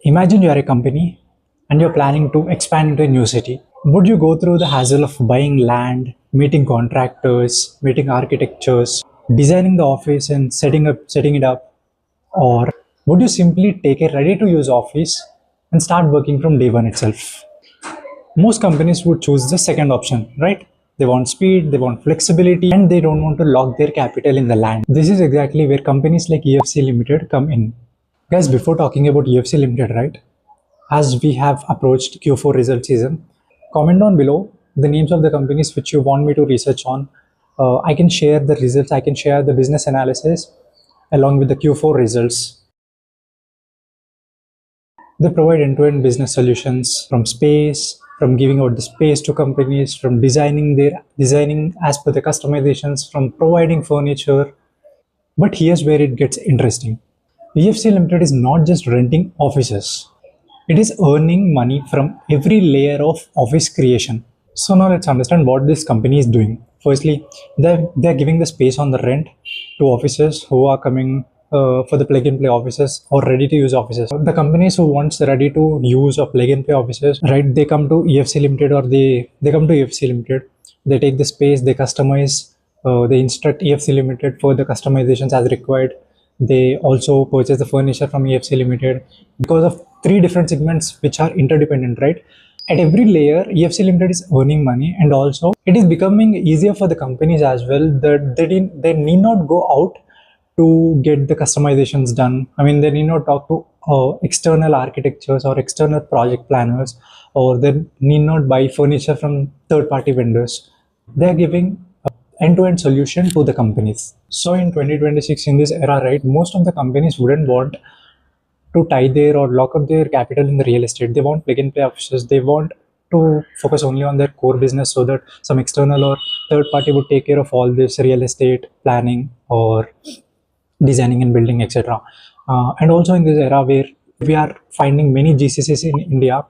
Imagine you are a company and you're planning to expand into a new city. Would you go through the hassle of buying land, meeting contractors, meeting architectures, designing the office and setting it up? Or would you simply take a ready to use office and start working from day one itself? Most companies would choose the second option, right? They want speed, they want flexibility, and they don't want to lock their capital in the land. This is exactly where companies like EFC Limited come in. Guys, before talking about EFC Limited, right? As we have approached Q4 result season, comment down below the names of the companies which you want me to research on. I can share the results, I can share the business analysis along with the Q4 results. They provide end-to-end business solutions from space, from giving out the space to companies, from designing as per the customizations, from providing furniture. But here's where it gets interesting. EFC Limited is not just renting offices. It is earning money from every layer of office creation. So now let's understand what this company is doing. Firstly, they're giving the space on the rent to offices who are coming for the plug and play offices or ready to use offices. The companies who wants ready to use or plug and play offices, right? They come to EFC Limited or they come to EFC Limited. They take the space, they customize, they instruct EFC Limited for the customizations as required. They also purchase the furniture from EFC Limited because of three different segments which are interdependent, right? At every layer, EFC Limited is earning money, and also it is becoming easier for the companies as well that they need not go out to get the customizations done. I mean, they need not talk to external architectures or external project planners, or they need not buy furniture from third-party vendors. They are giving end-to-end solution to the companies. So in 2026, in this era, right, most of the companies wouldn't want to tie their or lock up their capital in the real estate. They want plug and play offices. They want to focus only on their core business so that some external or third party would take care of all this real estate planning or designing and building, etc. And also in this era where we are finding many GCCs in India,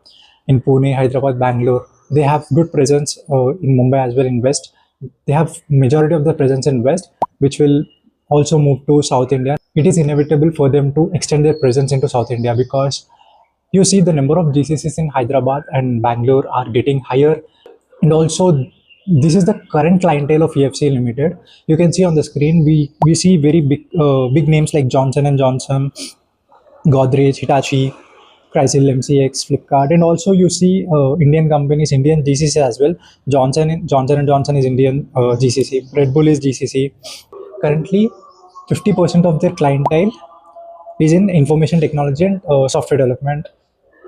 in Pune, Hyderabad, Bangalore, they have good presence in Mumbai as well in West. They have majority of the presence in West, which will also move to South India. It is inevitable for them to extend their presence into South India because you see the number of GCCs in Hyderabad and Bangalore are getting higher, and also this is the current clientele of EFC Limited. You can see on the screen we see very big names like Johnson and Johnson, Godrej, Hitachi, Chrysler, MCX, Flipkart, and also you see Indian companies, Indian GCC as well. Johnson and Johnson is Indian GCC. Red Bull is GCC. Currently, 50% of their clientele is in information technology and software development,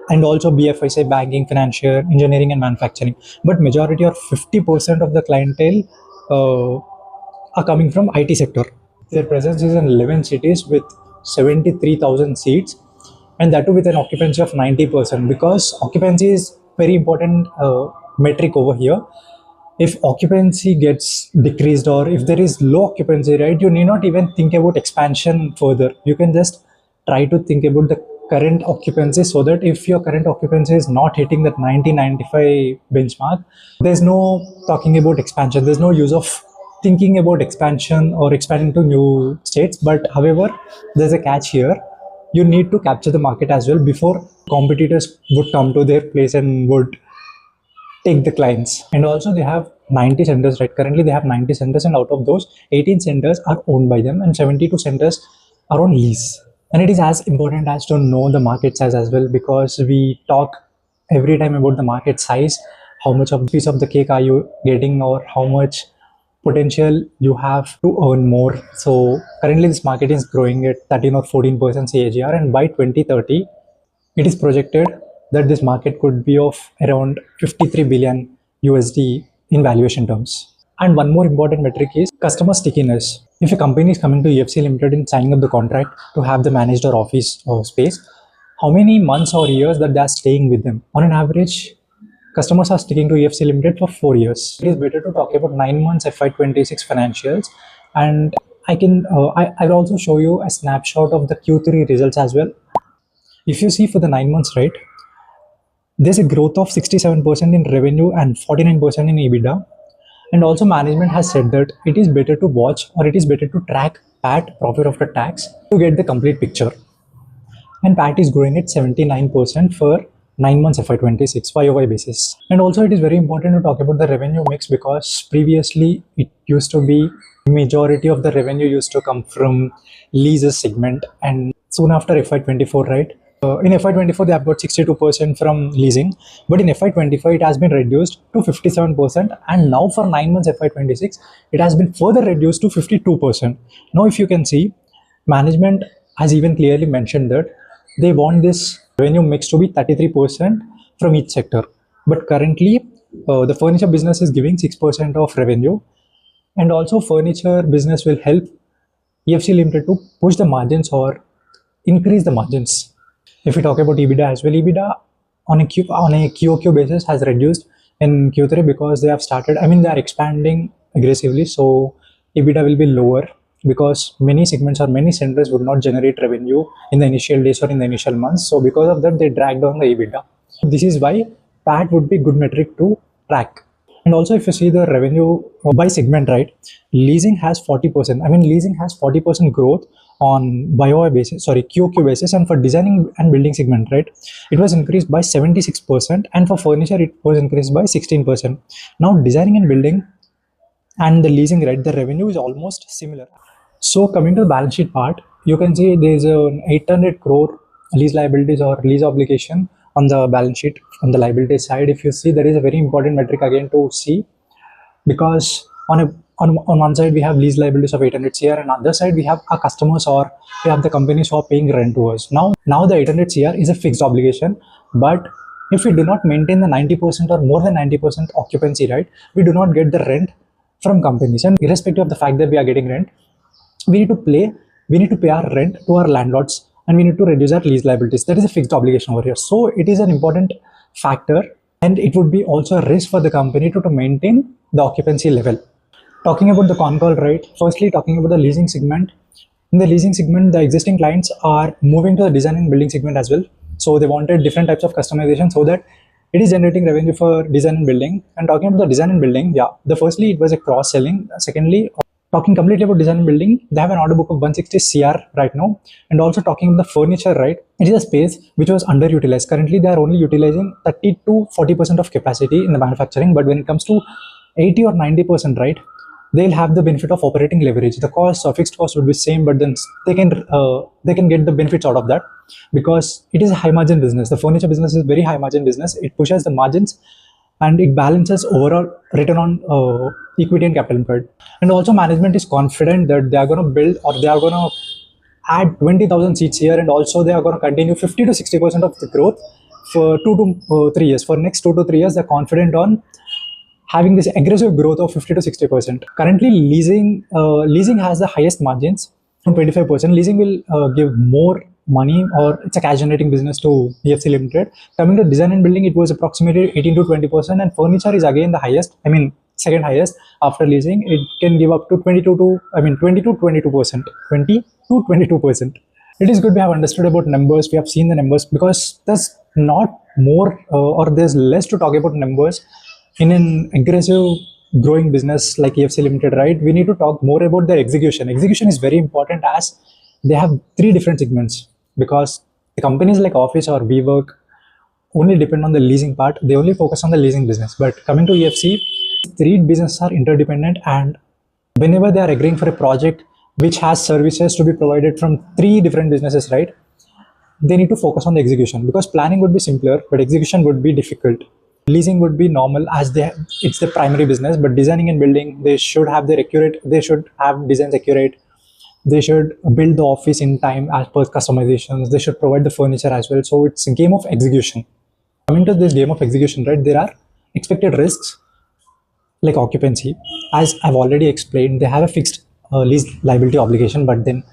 and also BFI, banking, financial, engineering, and manufacturing. But majority or 50% of the clientele are coming from IT sector. Their presence is in 11 cities with 73,000 seats, and that too with an occupancy of 90%, because occupancy is very important metric over here. If occupancy gets decreased or if there is low occupancy, right, you need not even think about expansion further. You can just try to think about the current occupancy, so that if your current occupancy is not hitting that 90-95 benchmark, there's no talking about expansion. There's no use of thinking about expansion or expanding to new states. But however, there's a catch here. You need to capture the market as well before competitors would come to their place and would take the clients. And also they have 90 centers, right? Currently they have 90 centers, and out of those 18 centers are owned by them and 72 centers are on lease. And it is as important as to know the market size as well, because we talk every time about the market size. How much of piece of the cake are you getting, or how much potential you have to earn more. So currently this market is growing at 13 or 14% CAGR, and by 2030 it is projected that this market could be of around 53 billion USD in valuation terms. And one more important metric is customer stickiness. If a company is coming to EFC Limited and signing up the contract to have the managed or office space, how many months or years that they are staying with them? On an average, customers are sticking to EFC Limited for 4 years. It is better to talk about 9 months FY26 financials, and I'll also show you a snapshot of the Q3 results as well. If you see for the 9 months, right, there's a growth of 67% in revenue and 49% in EBITDA. And also management has said that it is better to watch, or it is better to track PAT, profit after tax, to get the complete picture. and PAT is growing at 79% for 9 months FY26 YOY basis. And also it is very important to talk about the revenue mix, because previously it used to be majority of the revenue used to come from leases segment, and soon after FY24, right? In FY24 they have got 62% from leasing, but in FY25 it has been reduced to 57%, and now for 9 months FY26 it has been further reduced to 52%. Now if you can see, management has even clearly mentioned that they want this revenue mix to be 33% from each sector. But currently, the furniture business is giving 6% of revenue, and also furniture business will help EFC Limited to push the margins or increase the margins. If we talk about EBITDA as well, EBITDA on a QOQ basis has reduced in Q3 because they have started, they are expanding aggressively, so EBITDA will be lower because many segments or many centers would not generate revenue in the initial days or in the initial months. So because of that, they drag down the EBITDA. This is why PAT would be good metric to track. And also if you see the revenue by segment, right, leasing has 40%. Leasing has 40% growth on YOY basis, QOQ basis, and for designing and building segment, right, it was increased by 76%, and for furniture it was increased by 16%. Now designing and building and the leasing, right, the revenue is almost similar. So coming to the balance sheet part, you can see there is an 800 crore lease liabilities or lease obligation on the balance sheet. On the liability side, if you see, there is a very important metric again to see, because on one side we have lease liabilities of 800 CR, and on the other side we have our customers or we have the companies who are paying rent to us. Now the 800 CR is a fixed obligation, but if we do not maintain the 90% or more than 90% occupancy, right, we do not get the rent from companies. And irrespective of the fact that we are getting rent, we need to pay our rent to our landlords, and we need to reduce our lease liabilities. That is a fixed obligation over here. So it is an important factor, and it would be also a risk for the company to maintain the occupancy level. Talking about the Concall, right, firstly talking about the leasing segment. In the leasing segment, the existing clients are moving to the design and building segment as well. So they wanted different types of customization so that it is generating revenue for design and building. And talking about the design and building, firstly it was a cross-selling. Secondly, talking completely about design and building, they have an order book of 160 CR right now. And also talking about the furniture, right, it is a space which was underutilized. Currently they are only utilizing 30 to 40% of capacity in the manufacturing, but when it comes to 80 or 90%, right, they'll have the benefit of operating leverage. The cost or fixed cost would be same, but then they can get the benefits out of that, because it is a high margin business. The furniture business is very high margin business. It pushes the margins and it balances overall return on equity and capital employed. And also management is confident that they are going to build, or they are going to add 20,000 seats here, and also they are going to continue 50 to 60% of the growth for 2 to 3 years. For next 2 to 3 years, they're confident on having this aggressive growth of 50 to 60%. Currently, leasing has the highest margins, 25%. Leasing will give more money, or it's a cash generating business to EFC Limited. Coming to design and building, it was approximately 18 to 20%, and furniture is again the highest. Second highest after leasing. It can give up to 20 to 22%. 20 to 22%. It is good we have understood about numbers. We have seen the numbers, because there's not more or there's less to talk about numbers in an aggressive growing business like EFC Limited, right? We need to talk more about their execution. Execution is very important, as they have 3 different segments, because the companies like Office or WeWork only depend on the leasing part. They only focus on the leasing business. But coming to EFC, 3 businesses are interdependent, and whenever they are agreeing for a project which has services to be provided from 3 different businesses, right, they need to focus on the execution, because planning would be simpler, but execution would be difficult. Leasing would be normal, as it's the primary business, but designing and building, they should have designs accurate. They should build the office in time as per customizations. They should provide the furniture as well. So it's a game of execution. Coming to this game of execution, right, there are expected risks like occupancy. As I've already explained, they have a fixed lease liability obligation, but then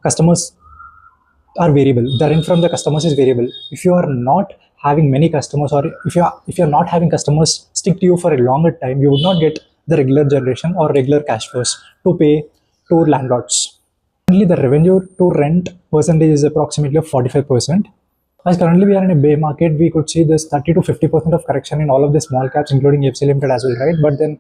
customers are variable. The rent from the customers is variable. If you are not having many customers, or if you're not having customers stick to you for a longer time, you would not get the regular generation or regular cash flows to pay to landlords. Currently, the revenue to rent percentage is approximately 45%. As currently we are in a bear market, we could see this 30 to 50% of correction in all of the small caps, including EFC Limited as well, right? But then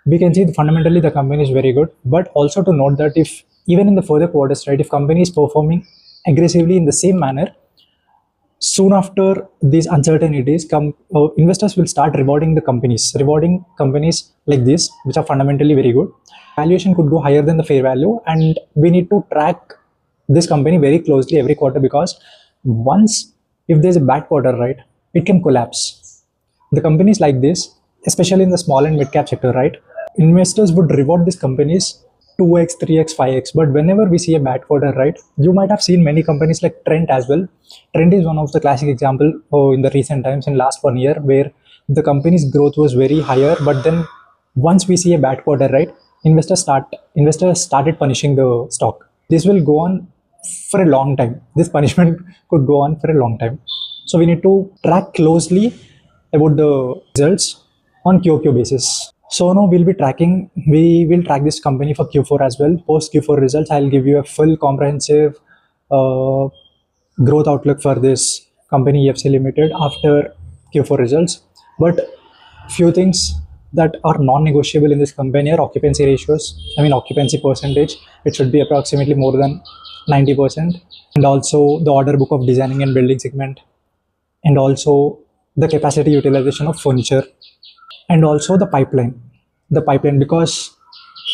we can see fundamentally the company is very good. But also to note that if even in the further quarters, right, if company is performing aggressively in the same manner, soon after these uncertainties come, investors will start rewarding companies like this, which are fundamentally very good. Valuation could go higher than the fair value, and we need to track this company very closely every quarter, because once, if there's a bad quarter, right, it can collapse. The companies like this, especially in the small and mid cap sector, right, investors would reward these companies 2x, 3x, 5x. But whenever we see a bad quarter, right, you might have seen many companies like Trent as well. Trent is one of the classic example in the recent times, in last 1 year, where the company's growth was very higher, but then once we see a bad quarter, right, investors started punishing the stock. This will go on for a long time. This punishment could go on for a long time. So we need to track closely about the results on QOQ basis. So now we will track this company for Q4 as well. Post Q4 results, I'll give you a full comprehensive growth outlook for this company EFC Limited after Q4 results. But few things that are non-negotiable in this company are occupancy ratios. I mean, occupancy percentage. It should be approximately more than 90%. And also the order book of designing and building segment. And also the capacity utilization of furniture. And also the pipeline, because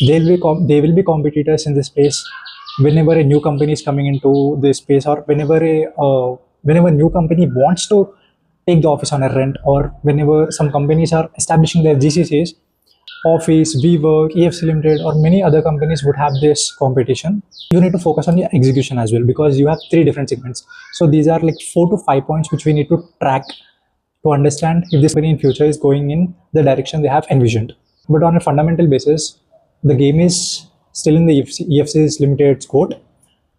they will be competitors in this space. Whenever a new company is coming into this space, or whenever new company wants to take the office on a rent, or whenever some companies are establishing their GCCs, Office, WeWork, EFC Limited, or many other companies would have this competition. You need to focus on the execution as well, because you have 3 different segments. So these are like 4 to 5 points which we need to track to understand if this company in future is going in the direction they have envisioned. But on a fundamental basis, the game is still in the EFC's Limited's court.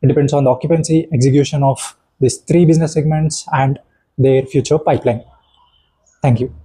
It depends on the occupancy, execution of these 3 business segments, and their future pipeline. Thank you.